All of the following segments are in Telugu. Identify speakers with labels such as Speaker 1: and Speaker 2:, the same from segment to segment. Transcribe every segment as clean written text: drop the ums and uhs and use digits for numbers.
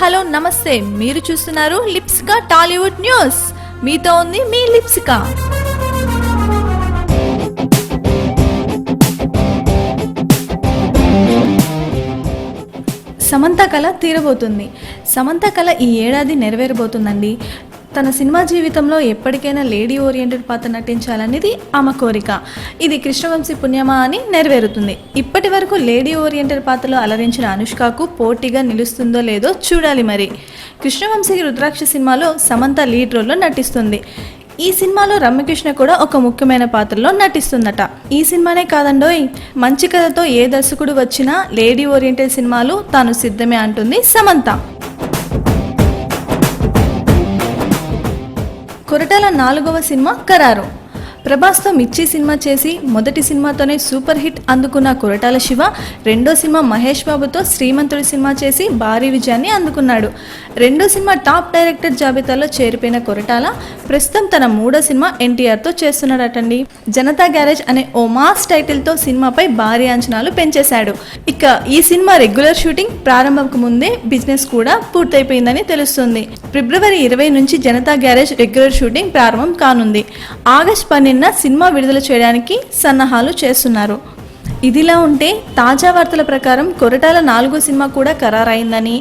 Speaker 1: హలో నమస్తే. మీరు చూస్తున్నారు లిప్సికా టాలీవుడ్ న్యూస్. మీతో ఉంది మీ లిప్సికా. సమంత కళ తీరబోతుంది. సమంత కళ ఈ ఏడాది నెరవేరబోతుందండి. తన సినిమా జీవితంలో ఎప్పటికైనా లేడీ ఓరియంటెడ్ పాత్ర నటించాలనేది ఆమె కోరిక. ఇది కృష్ణవంశీ పుణ్యమా అని నెరవేరుతుంది. ఇప్పటి వరకు లేడీ ఓరియంటెడ్ పాత్రలో అలరించిన అనుష్కకు పోటీగా నిలుస్తుందో లేదో చూడాలి. మరి కృష్ణవంశీ రుద్రాక్ష సినిమాలో సమంత లీడ్ రోల్లో నటిస్తుంది. ఈ సినిమాలో రమ్యకృష్ణ కూడా ఒక ముఖ్యమైన పాత్రలో నటిస్తుందట. ఈ సినిమానే కాదండోయ్, మంచి కథతో ఏ దర్శకుడు వచ్చినా లేడీ ఓరియంటెడ్ సినిమాలు తాను సిద్ధమే అంటుంది సమంత. కొరటాల 4వ సినిమా ఖరారు. ప్రభాస్తో మిర్చి సినిమా చేసి మొదటి సినిమాతోనే సూపర్ హిట్ అందుకున్న కొరటాల శివ రెండో సినిమా మహేష్ బాబుతో శ్రీమంతుడి సినిమా చేసి భారీ విజయాన్ని అందుకున్నాడు. రెండో సినిమా టాప్ డైరెక్టర్ జాబితాలో చేరిపోయిన కొరటాల ప్రస్తుతం తన మూడో సినిమా ఎన్టీఆర్తో చేస్తున్నాడటండి. జనతా గ్యారేజ్ అనే ఓ మాస్ టైటిల్తో సినిమాపై భారీ అంచనాలు పెంచేశాడు. ఇక ఈ సినిమా రెగ్యులర్ షూటింగ్ ప్రారంభకు ముందే బిజినెస్ కూడా పూర్తయిపోయిందని తెలుస్తుంది. ఫిబ్రవరి 20 నుంచి జనతా గ్యారేజ్ రెగ్యులర్ షూటింగ్ ప్రారంభం కానుంది. ఆగస్టు 12 సినిమా విడుదల చేయడానికి సన్నాహాలు చేస్తున్నారు. ఇదిలా ఉంటే తాజా వార్తల ప్రకారం కొరటాల 4వ సినిమా కూడా ఖరారైందని,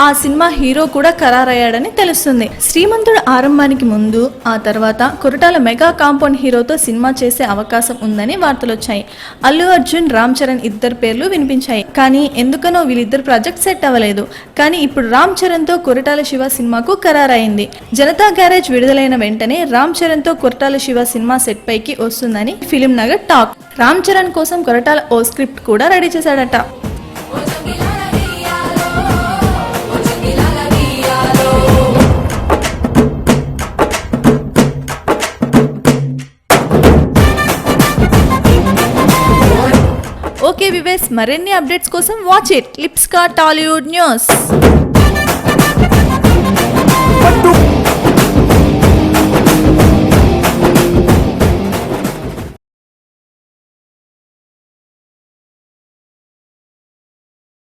Speaker 1: ఆ సినిమా హీరో కూడా ఖరారయ్యాడని తెలుస్తుంది. శ్రీమంతుడు ఆరంభానికి ముందు ఆ తర్వాత కొరటాల మెగా కాంపౌండ్ హీరోతో సినిమా చేసే అవకాశం ఉందని వార్తలు వచ్చాయి. అల్లు అర్జున్, రామ్ చరణ్ ఇద్దరు పేర్లు వినిపించాయి. కానీ ఎందుకనో వీళ్ళిద్దరు ప్రాజెక్ట్ సెట్ అవ్వలేదు. కానీ ఇప్పుడు రామ్ చరణ్తో కొరటాల శివ సినిమాకు ఖరారైంది. జనతా గ్యారేజ్ విడుదలైన వెంటనే రామ్ చరణ్తో కొరటాల శివ సినిమా సెట్ పైకి వస్తుందని ఫిలిం నగర్ టాక్. రామ్ చరణ్ కోసం కొరటాల ఓ స్క్రిప్ట్ కూడా రెడీ చేశాడట. ఓకే వివేస్, మరిన్ని అప్డేట్స్ కోసం watch it Lipsika Tollywood news.